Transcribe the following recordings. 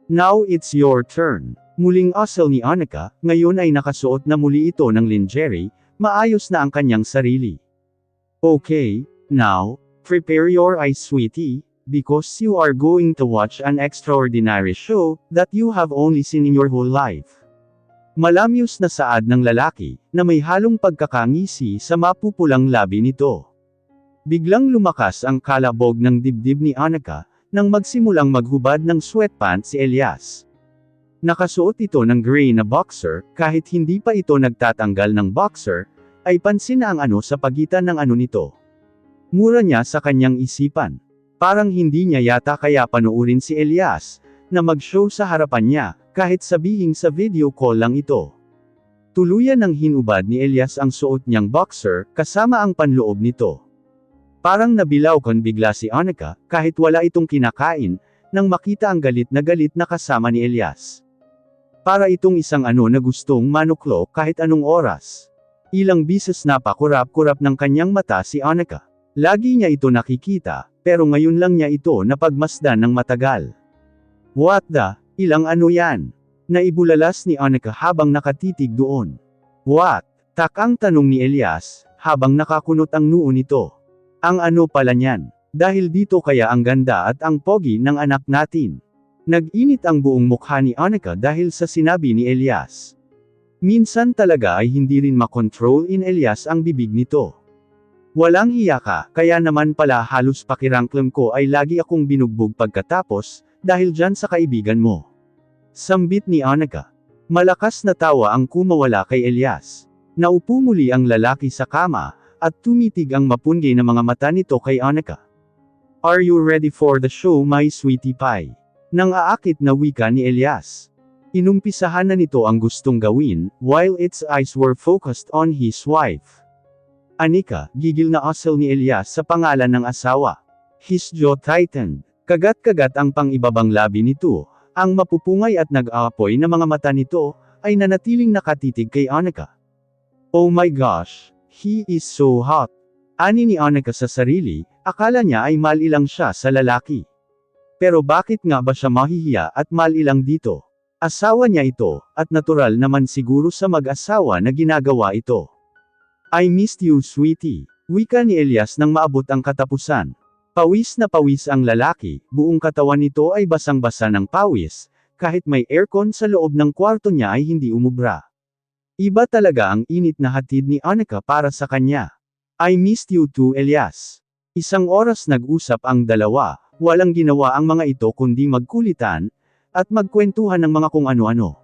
Now it's your turn. Muling asal ni Annika, ngayon ay nakasuot na muli ito ng lingerie, maayos na ang kanyang sarili. Okay, now, prepare your eyes sweetie, because you are going to watch an extraordinary show, that you have only seen in your whole life. Malamyos na saad ng lalaki, na may halong pagkakangisi sa mapupulang labi nito. Biglang lumakas ang kalabog ng dibdib ni Annika, nang magsimulang maghubad ng sweatpants si Elias. Nakasuot ito ng gray na boxer, kahit hindi pa ito nagtatanggal ng boxer, ay pansin na ang ano sa pagitan ng ano nito. Mura niya sa kanyang isipan. Parang hindi niya yata kaya panuurin si Elias, na mag-show sa harapan niya, kahit sabihing sa video call lang ito. Tuluyan ng hinubad ni Elias ang suot niyang boxer, kasama ang panloob nito. Parang nabilawkan bigla si Annika, kahit wala itong kinakain, nang makita ang galit na kasama ni Elias. Para itong isang ano na gustong manuklo kahit anong oras. Ilang bises na pakurap-kurap ng kanyang mata si Annika. Lagi niya ito nakikita, pero ngayon lang niya ito napagmasdan ng matagal. What the, ilang ano yan? Naibulalas ni Annika habang nakatitig doon. What? Takang tanong ni Elias, habang nakakunot ang noo nito. Ang ano pala niyan? Dahil dito kaya ang ganda at ang pogi ng anak natin. Nag-init ang buong mukha ni Annika dahil sa sinabi ni Elias. Minsan talaga ay hindi rin makontrol in Elias ang bibig nito. Walang hiya ka, kaya naman pala halos pakirangklem ko ay lagi akong binugbog pagkatapos, dahil dyan sa kaibigan mo. Sambit ni Annika. Malakas na tawa ang kumawala kay Elias. Naupo muli ang lalaki sa kama, at tumitig ang mapunggay na mga mata nito kay Annika. Are you ready for the show my sweetie pie? Nang aakit na wika ni Elias. Inumpisahan na nito ang gustong gawin, while its eyes were focused on his wife. Annika, gigil na asal ni Elias sa pangalan ng asawa. His jaw tightened. Kagat-kagat ang pang-ibabang labi nito, ang mapupungay at nag-aapoy na mga mata nito, ay nanatiling nakatitig kay Annika. Oh my gosh, he is so hot. Ani ni Annika sa sarili, akala niya ay malilang siya sa lalaki. Pero bakit nga ba siya mahihiya at malilang dito? Asawa niya ito, at natural naman siguro sa mag-asawa na ginagawa ito. I missed you sweetie, wika ni Elias nang maabot ang katapusan. Pawis na pawis ang lalaki, buong katawan nito ay basang-basa ng pawis, kahit may aircon sa loob ng kwarto niya ay hindi umubra. Iba talaga ang init na hatid ni Annika para sa kanya. I missed you too Elias. Isang oras nag-usap ang dalawa, walang ginawa ang mga ito kundi magkulitan, at magkwentuhan ng mga kung ano-ano.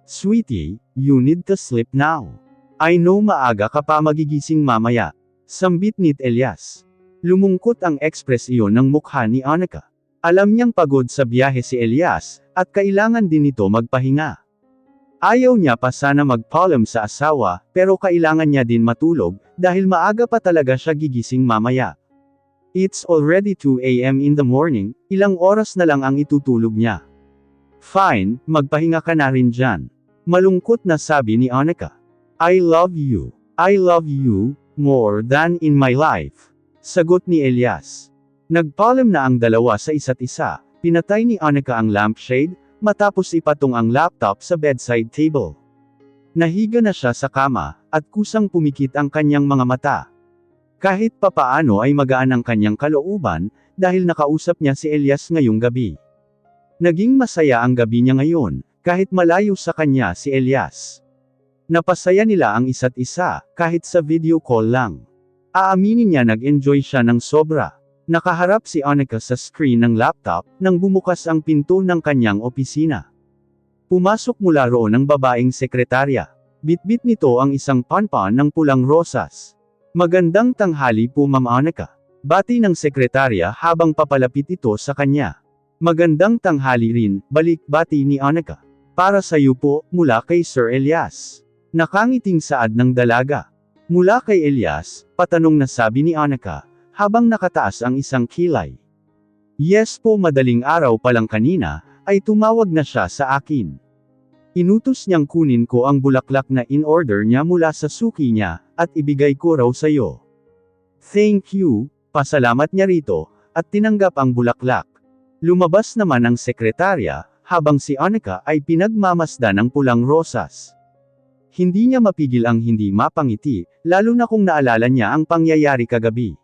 Sweetie, you need to sleep now. I know maaga ka pa magigising mamaya. Sambit ni Elias. Lumungkot ang ekspresyon ng mukha ni Annika. Alam niyang pagod sa biyahe si Elias, at kailangan din nito magpahinga. Ayaw niya pa sana magpaalam sa asawa, pero kailangan niya din matulog, dahil maaga pa talaga siya gigising mamaya. It's already 2 a.m. in the morning, ilang oras na lang ang itutulog niya. Fine, magpahinga ka na rin dyan. Malungkot na sabi ni Annika. I love you. I love you, more than in my life. Sagot ni Elias. Nagpaalam na ang dalawa sa isa't isa, pinatay ni Annika ang lampshade, matapos ipatong ang laptop sa bedside table. Nahiga na siya sa kama, at kusang pumikit ang kanyang mga mata. Kahit papaano ay magaan ang kanyang kalooban, dahil nakausap niya si Elias ngayong gabi. Naging masaya ang gabi niya ngayon, kahit malayo sa kanya si Elias. Napasaya nila ang isa't isa, kahit sa video call lang. Aaminin niya nag-enjoy siya ng sobra. Nakaharap si Annika sa screen ng laptop, nang bumukas ang pinto ng kanyang opisina. Pumasok mula roon ang babaeng sekretarya. Bitbit nito ang isang panpan ng pulang rosas. Magandang tanghali po Ma'am Annika. Bati ng sekretarya habang papalapit ito sa kanya. Magandang tanghali rin, balik bati ni Annika. Para sa iyo po, mula kay Sir Elias. Nakangiting saad ng dalaga. Mula kay Elias, patanong na sabi ni Annika, habang nakataas ang isang kilay. Yes po madaling araw pa lang kanina, ay tumawag na siya sa akin. Inutos niyang kunin ko ang bulaklak na in-order niya mula sa suki niya, at ibigay ko raw sa iyo. Thank you, pasalamat niya rito, at tinanggap ang bulaklak. Lumabas naman ang sekretarya, habang si Annika ay pinagmamasdan ng pulang rosas. Hindi niya mapigil ang hindi mapangiti, lalo na kung naalala niya ang pangyayari kagabi.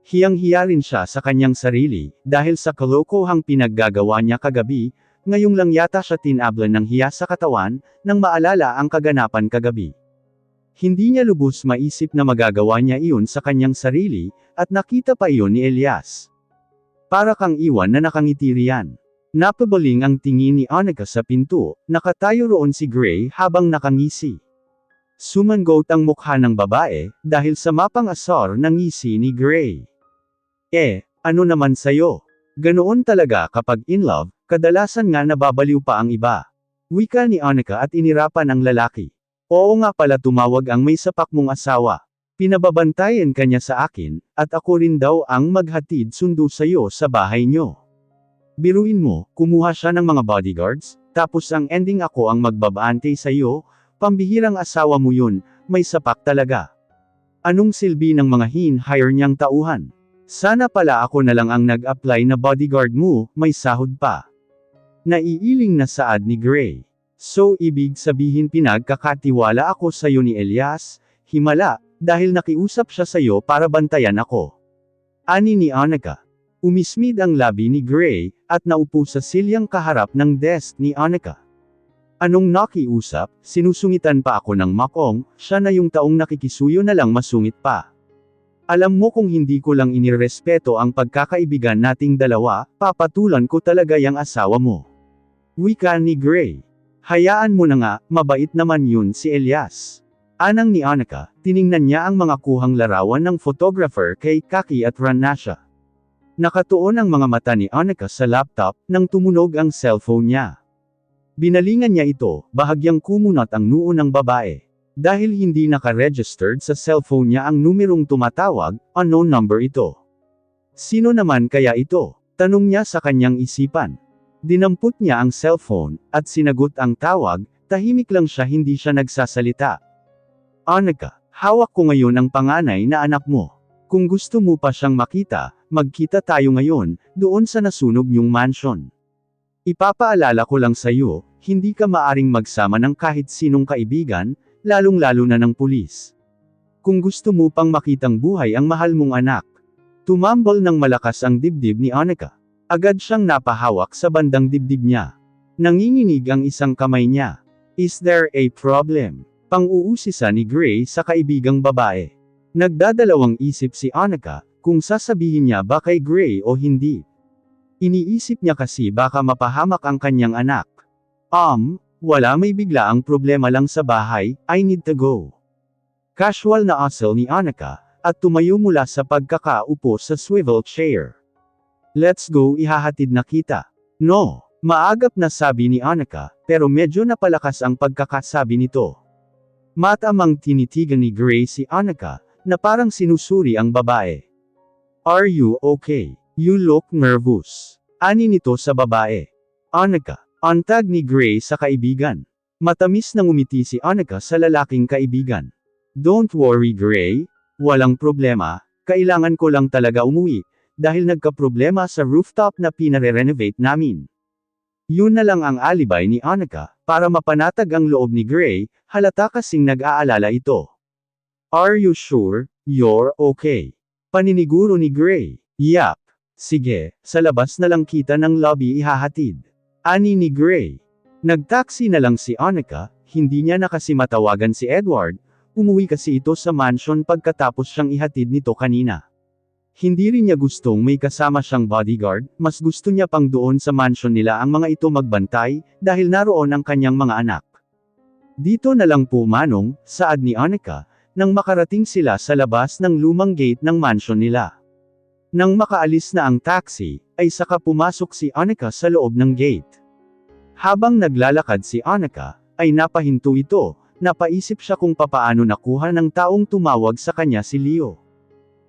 Hiyang-hiya rin siya sa kanyang sarili, dahil sa kalokohang pinaggagawa niya kagabi, ngayong lang yata siya tinablan ng hiya sa katawan, nang maalala ang kaganapan kagabi. Hindi niya lubos maisip na magagawa niya iyon sa kanyang sarili, at nakita pa iyon ni Elias. Para kang iwan na nakangiti riyan. Napabaling ang tingin ni Annika sa pinto, nakatayo roon si Gray habang nakangisi. Sumanggot ang mukha ng babae, dahil sa mapang-asar ng ngisi ni Gray. Ano naman sayo? Ganoon talaga kapag in love, kadalasan nga nababaliw pa ang iba. Wika ni Annika at inirapan ang lalaki. Oo nga pala, tumawag ang may sapak mong asawa. Pinababantayan kanya sa akin, at ako rin daw ang maghatid sundo sayo sa bahay nyo. Biruin mo, kumuha siya ng mga bodyguards, tapos ang ending ako ang magbabaante sayo, pambihirang asawa mo yun, may sapak talaga. Anong silbi ng mga hin-hire niyang tauhan? Sana pala ako na lang ang nag-apply na bodyguard mo, may sahod pa. Naiiling na saad ni Gray. So ibig sabihin pinagkakatiwala ako sayo ni Elias, himala, dahil nakiusap siya sayo para bantayan ako. Ani ni Annika. Umismid ang labi ni Gray, at naupo sa silyang kaharap ng desk ni Annika. Anong nakiusap, sinusungitan pa ako ng makong, siya na yung taong nakikisuyo na lang masungit pa. Alam mo kung hindi ko lang inirespeto ang pagkakaibigan nating dalawa, papatulan ko talaga yang asawa mo. Wika ni Gray. Hayaan mo na nga, mabait naman yun si Elias. Anang ni Annika, tiningnan niya ang mga kuhang larawan ng photographer kay Kaki at Ranasha. Nakatuon ang mga mata ni Annika sa laptop, nang tumunog ang cellphone niya. Binalingan niya ito, bahagyang kumunat ang noo ng babae. Dahil hindi naka-registered sa cellphone niya ang numerong tumatawag, unknown number ito. Sino naman kaya ito? Tanong niya sa kanyang isipan. Dinampot niya ang cellphone, at sinagot ang tawag, tahimik lang siya, hindi siya nagsasalita. Annika, hawak ko ngayon ang panganay na anak mo. Kung gusto mo pa siyang makita, magkita tayo ngayon, doon sa nasunog niyong mansion. Ipapaalala ko lang sa'yo, hindi ka maaring magsama ng kahit sinong kaibigan, lalong-lalo na ng pulis. Kung gusto mo pang makitang buhay ang mahal mong anak. Tumambol ng malakas ang dibdib ni Annika. Agad siyang napahawak sa bandang dibdib niya. Nanginginig ang isang kamay niya. Is there a problem? Pang-uusisa ni Gray sa kaibigang babae. Nagdadalawang isip si Annika, kung sasabihin niya ba kay Gray o hindi. Iniisip niya kasi baka mapahamak ang kanyang anak. Wala, may bigla ang problema lang sa bahay, I need to go. Casual na asal ni Annika, at tumayo mula sa pagkakaupo sa swivel chair. Let's go, ihahatid na kita. No, maagap na sabi ni Annika, pero medyo napalakas ang pagkakasabi nito. Matamang tinitigan ni Gray si Annika, na parang sinusuri ang babae. Are you okay? You look nervous. Ani nito sa babae. Annika. Antag ni Gray sa kaibigan. Matamis na ngumiti si Annika sa lalaking kaibigan. Don't worry Gray, walang problema, kailangan ko lang talaga umuwi, dahil nagka-problema sa rooftop na pinare-renovate namin. Yun na lang ang alibay ni Annika, para mapanatag ang loob ni Gray, halata kasing nag-aalala ito. Are you sure, you're okay? Paniniguro ni Gray. Yap. Sige, sa labas na lang kita ng lobby ihahatid. Ani ni Gray. Nagtaksi na lang si Annika, hindi niya na kasi matawagan si Edward, umuwi kasi ito sa mansion pagkatapos siyang ihatid nito kanina. Hindi rin niya gustong may kasama siyang bodyguard, mas gusto niya pang doon sa mansion nila ang mga ito magbantay, dahil naroon ang kanyang mga anak. Dito na lang po manong, saad ni Annika, nang makarating sila sa labas ng lumang gate ng mansion nila. Nang makaalis na ang taxi, ay saka pumasok si Annika sa loob ng gate. Habang naglalakad si Annika, ay napahinto ito, napaisip siya kung papaano nakuha ng taong tumawag sa kanya si Leo.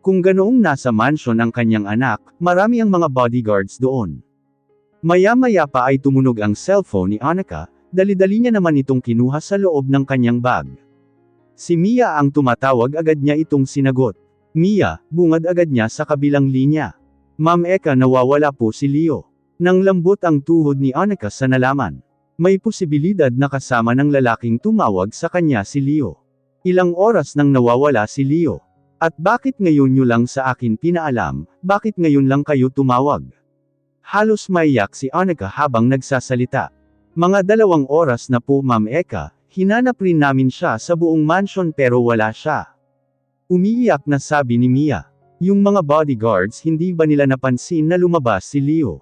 Kung ganoong nasa mansion ang kanyang anak, marami ang mga bodyguards doon. Maya-maya pa ay tumunog ang cellphone ni Annika, dali-dali niya naman itong kinuha sa loob ng kanyang bag. Si Mia ang tumatawag, agad niya itong sinagot. Mia, bungad agad niya sa kabilang linya. Ma'am Eka, nawawala po si Leo. Nang lambot ang tuhod ni Annika sa nalaman. May posibilidad na kasama ng lalaking tumawag sa kanya si Leo. Ilang oras nang nawawala si Leo. At bakit ngayon nyo lang sa akin pinaalam, bakit ngayon lang kayo tumawag? Halos maiyak si Annika habang nagsasalita. Mga 2 oras na po Ma'am Eka, hinanap rin namin siya sa buong mansion pero wala siya. Umiiyak na sabi ni Mia. Yung mga bodyguards hindi ba nila napansin na lumabas si Leo?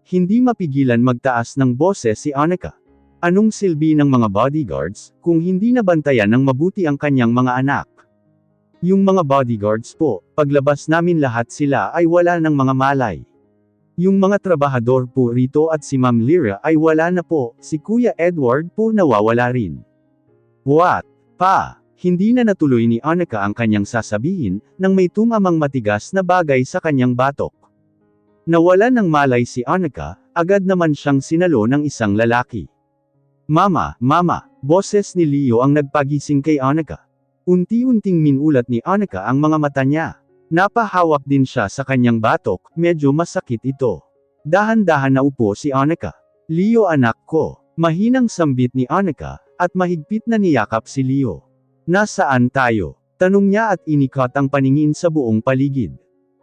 Hindi mapigilan magtaas ng boses si Annika. Anong silbi ng mga bodyguards, kung hindi nabantayan ng mabuti ang kanyang mga anak? Yung mga bodyguards po, paglabas namin lahat sila ay wala ng mga malay. Yung mga trabahador po rito at si Ma'am Lyra ay wala na po, si Kuya Edward po nawawala rin. What? Pa? Hindi na natuloy ni Annika ang kanyang sasabihin, nang may tumamang matigas na bagay sa kanyang batok. Nawala ng malay si Annika, agad naman siyang sinalo ng isang lalaki. Mama, boses ni Leo ang nagpagising kay Annika. Unti-unting minulat ni Annika ang mga mata niya. Napahawak din siya sa kanyang batok, medyo masakit ito. Dahan-dahan na upo si Annika. Leo anak ko, mahinang sambit ni Annika, at mahigpit na niyakap si Leo. Nasaan tayo? Tanong niya at inikat ang paningin sa buong paligid.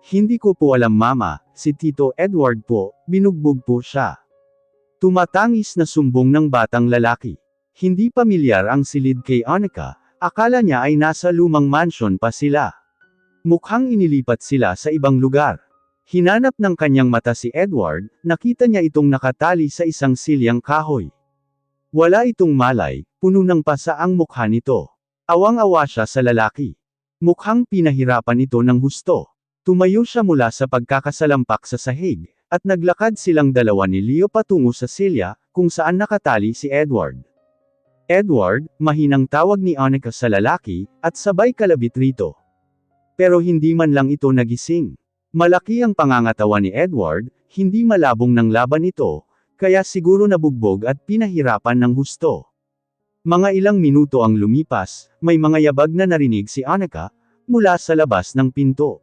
Hindi ko po alam mama, si Tito Edward po, binugbog po siya. Tumatangis na sumbong ng batang lalaki. Hindi pamilyar ang silid kay Annika, akala niya ay nasa lumang mansion pa sila. Mukhang inilipat sila sa ibang lugar. Hinanap ng kanyang mata si Edward, nakita niya itong nakatali sa isang silyang kahoy. Wala itong malay, puno ng pasa ang mukha nito. Awang-awa siya sa lalaki. Mukhang pinahirapan ito ng husto. Tumayo siya mula sa pagkakasalampak sa sahig, at naglakad silang dalawa ni Leo patungo sa silya, kung saan nakatali si Edward. Edward, mahinang tawag ni Annika sa lalaki, at sabay kalabit rito. Pero hindi man lang ito nagising. Malaki ang pangangatawan ni Edward, hindi malabong ng laban ito, kaya siguro nabugbog at pinahirapan ng husto. Mga ilang minuto ang lumipas, may mga yabag na narinig si Annika, mula sa labas ng pinto.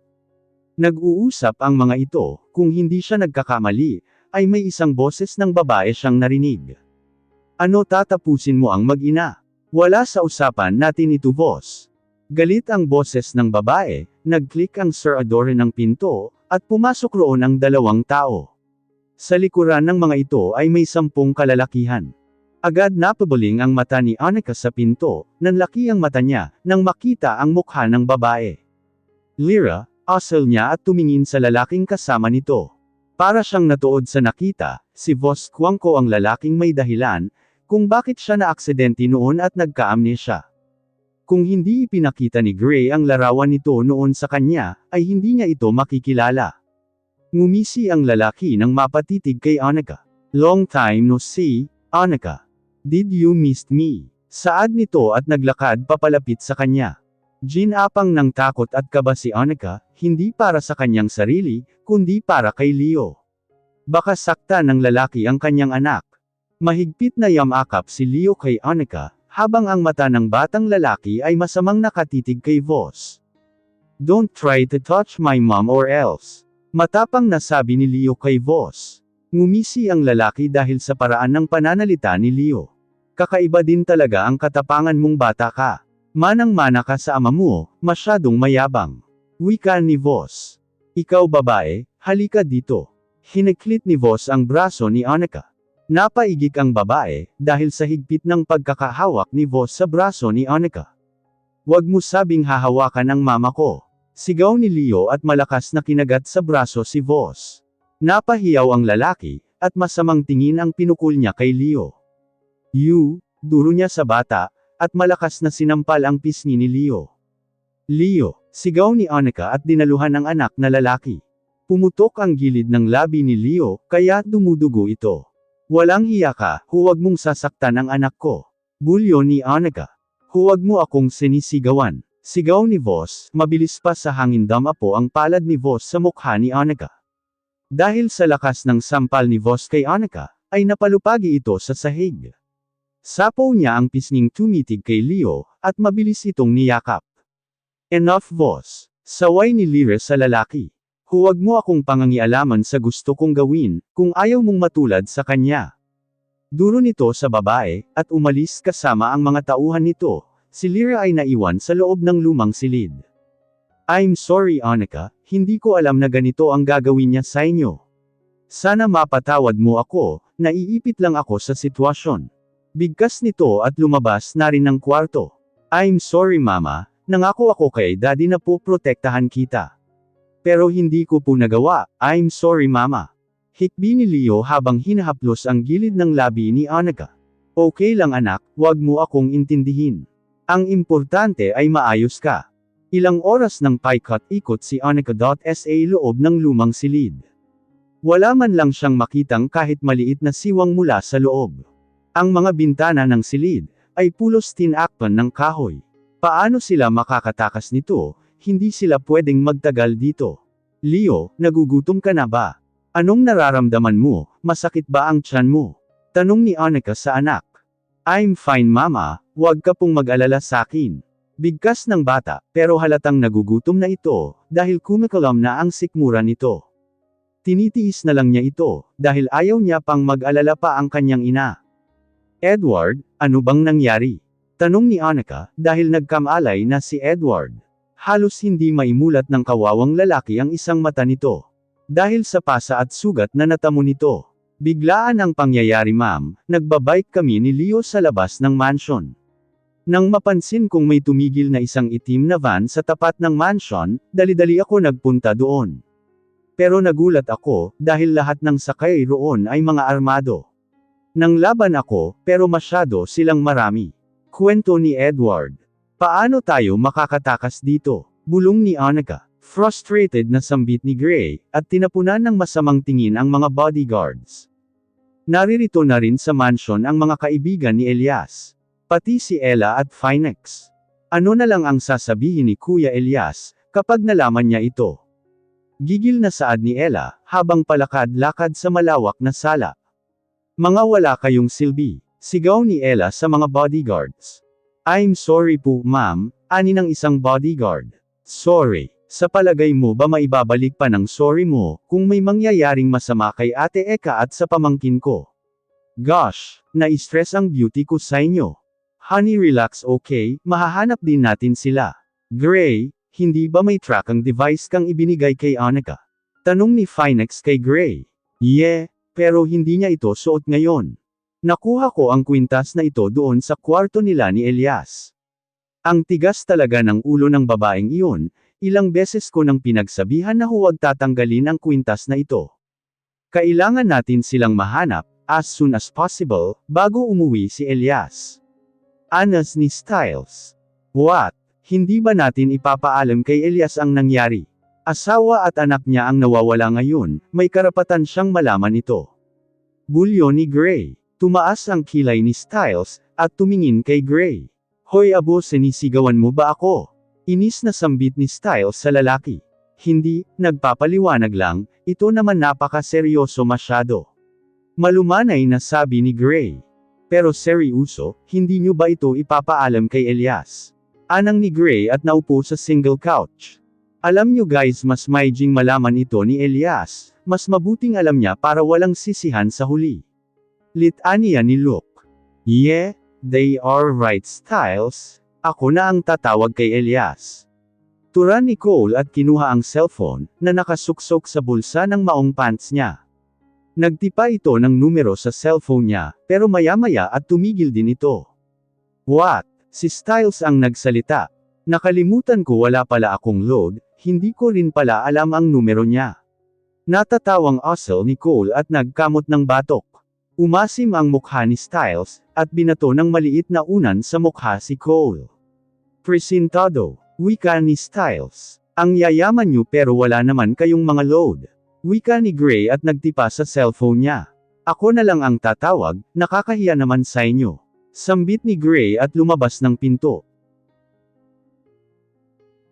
Nag-uusap ang mga ito, kung hindi siya nagkakamali, ay may isang boses ng babae siyang narinig. Ano tatapusin mo ang mag-ina? Wala sa usapan natin ito boss. Galit ang boses ng babae, nag-click ang serador ng pinto, at pumasok roon ang 2 tao. Sa likuran ng mga ito ay may 10 kalalakihan. Agad napabuling ang mata ni Annika sa pinto, nanlaki ang mata niya, nang makita ang mukha ng babae. Lyra, asal niya at tumingin sa lalaking kasama nito. Para siyang natuod sa nakita, si Boss Kwangko ang lalaking may dahilan, kung bakit siya na-aksidente noon at nagka-amnesia. Kung hindi ipinakita ni Gray ang larawan nito noon sa kanya, ay hindi niya ito makikilala. Ngumisi ang lalaki nang mapatitig kay Annika. Long time no see, Annika. Did you miss me? Saad nito at naglakad papalapit sa kanya. Ginapang ng takot at kaba si Annika, hindi para sa kanyang sarili, kundi para kay Leo. Baka sakta ng lalaki ang kanyang anak. Mahigpit na yamakap si Leo kay Annika, habang ang mata ng batang lalaki ay masamang nakatitig kay Voss. Don't try to touch my mom or else. Matapang na sabi ni Leo kay Voss. Ngumisi ang lalaki dahil sa paraan ng pananalita ni Leo. Kakaiba din talaga ang katapangan mong bata ka. Manang-mana ka sa ama mo, masyadong mayabang. Wika ni Voss. Ikaw babae, halika dito. Hiniklit ni Voss ang braso ni Annika. Napaigik ang babae, dahil sa higpit ng pagkakahawak ni Voss sa braso ni Annika. Huwag mo sabing hahawakan ang mama ko. Sigaw ni Leo at malakas na kinagat sa braso si Voss. Napahiyaw ang lalaki, at masamang tingin ang pinukul niya kay Leo. Duro niya sa bata, at malakas na sinampal ang pisngi ni Leo. Leo, sigaw ni Annika at dinaluhan ang anak na lalaki. Pumutok ang gilid ng labi ni Leo, kaya dumudugo ito. Walang hiya ka, huwag mong sasaktan ang anak ko. Bulyo ni Annika. Huwag mo akong sinisigawan. Sigaw ni Voss, mabilis pa sa hangin damapo ang palad ni Voss sa mukha ni Annika. Dahil sa lakas ng sampal ni Voss kay Annika, ay napalupagi ito sa sahig. Sapaw niya ang pisnging tumitig kay Leo, at mabilis itong niyakap. Enough Voss. Saway ni Lyra sa lalaki. Huwag mo akong pangangialaman sa gusto kong gawin, kung ayaw mong matulad sa kanya. Duro nito sa babae, at umalis kasama ang mga tauhan nito. Si Lyra ay naiwan sa loob ng lumang silid. I'm sorry Annika, hindi ko alam na ganito ang gagawin niya sa inyo. Sana mapatawad mo ako, naiipit lang ako sa sitwasyon. Bigkas nito at lumabas na rin ng kwarto. I'm sorry mama, nangako ako kay daddy na poprotektahan kita. Pero hindi ko po nagawa, I'm sorry mama. Hikbi ni Leo habang hinahaplos ang gilid ng labi ni Annika. Okay lang anak, wag mo akong intindihin. Ang importante ay maayos ka. Ilang oras nang paikot-ikot si Annika.sa loob ng lumang silid. Wala man lang siyang makitang kahit maliit na siwang mula sa loob. Ang mga bintana ng silid ay pulos tinakpan ng kahoy. Paano sila makakatakas nito? Hindi sila pwedeng magtagal dito. Leo, nagugutom ka na ba? Anong nararamdaman mo? Masakit ba ang tiyan mo? Tanong ni Annika sa anak. I'm fine mama, huwag ka pong mag-alala sa akin. Bigkas ng bata, pero halatang nagugutom na ito, dahil kumakalam na ang sikmura nito. Tinitiis na lang niya ito, dahil ayaw niya pang mag-alala pa ang kanyang ina. Edward, ano bang nangyari? Tanong ni Annika, dahil nagkamalay na si Edward. Halos hindi maimulat ng kawawang lalaki ang isang mata nito. Dahil sa pasa at sugat na natamo nito. Biglaan ang pangyayari ma'am, nagbabike kami ni Leo sa labas ng mansion. Nang mapansin kong may tumigil na isang itim na van sa tapat ng mansion, dali-dali ako nagpunta doon. Pero nagulat ako, dahil lahat ng sakay roon ay mga armado. Nang laban ako, pero masyado silang marami. Kwento ni Edward. Paano tayo makakatakas dito? Bulong ni Annika. Frustrated na sambit ni Gray, at tinapunan ng masamang tingin ang mga bodyguards. Naririto na rin sa mansion ang mga kaibigan ni Elias. Pati si Ella at Phoenix. Ano na lang ang sasabihin ni Kuya Elias, kapag nalaman niya ito? Gigil na saad ni Ella, habang palakad-lakad sa malawak na sala. Mga wala kayong silbi, sigaw ni Ella sa mga bodyguards. I'm sorry po ma'am, ani ng isang bodyguard. Sorry, sa palagay mo ba maibabalik pa ng sorry mo, kung may mangyayaring masama kay Ate Eka at sa pamangkin ko? Gosh, na-stress ang beauty ko sa inyo. Honey relax okay, mahahanap din natin sila. Gray, hindi ba may tracking device kang ibinigay kay Annika? Tanong ni Phoenix kay Gray. Yeah, pero hindi niya ito suot ngayon. Nakuha ko ang kwintas na ito doon sa kwarto nila ni Elias. Ang tigas talaga ng ulo ng babaeng iyon, ilang beses ko nang pinagsabihan na huwag tatanggalin ang kwintas na ito. Kailangan natin silang mahanap, as soon as possible, bago umuwi si Elias. Anas ni Styles. What? Hindi ba natin ipapaalam kay Elias ang nangyari? Asawa at anak niya ang nawawala ngayon, may karapatan siyang malaman ito. Bulyo ni Gray. Tumaas ang kilay ni Styles, at tumingin kay Gray. Hoy abo sinisigawan mo ba ako? Inis na sambit ni Styles sa lalaki. Hindi, nagpapaliwanag lang, ito naman napaka-seryoso masyado. Malumanay na sabi ni Gray. Pero seryoso, hindi nyo ba ito ipapaalam kay Elias? Anang ni Gray at naupo sa single couch. Alam nyo guys mas maiging malaman ito ni Elias, mas mabuting alam niya para walang sisihan sa huli. Litanya ni Luke. Yeah, they are right Styles, ako na ang tatawag kay Elias. Tura ni Cole at kinuha ang cellphone, na nakasuksok sa bulsa ng maong pants niya. Nagtipa ito ng numero sa cellphone niya, pero maya-maya at tumigil din ito. What? Si Styles ang nagsalita. Nakalimutan ko wala pala akong load, hindi ko rin pala alam ang numero niya. Natatawang asal ni Cole at nagkamot ng batok. Umasim ang mukha ni Styles, at binato ng maliit na unan sa mukha si Cole. Presentado, wika ni Styles. Ang yayaman niyo pero wala naman kayong mga load. Wika ni Gray at nagtipa sa cellphone niya. Ako na lang ang tatawag, nakakahiya naman sa inyo. Sambit ni Gray at lumabas ng pinto.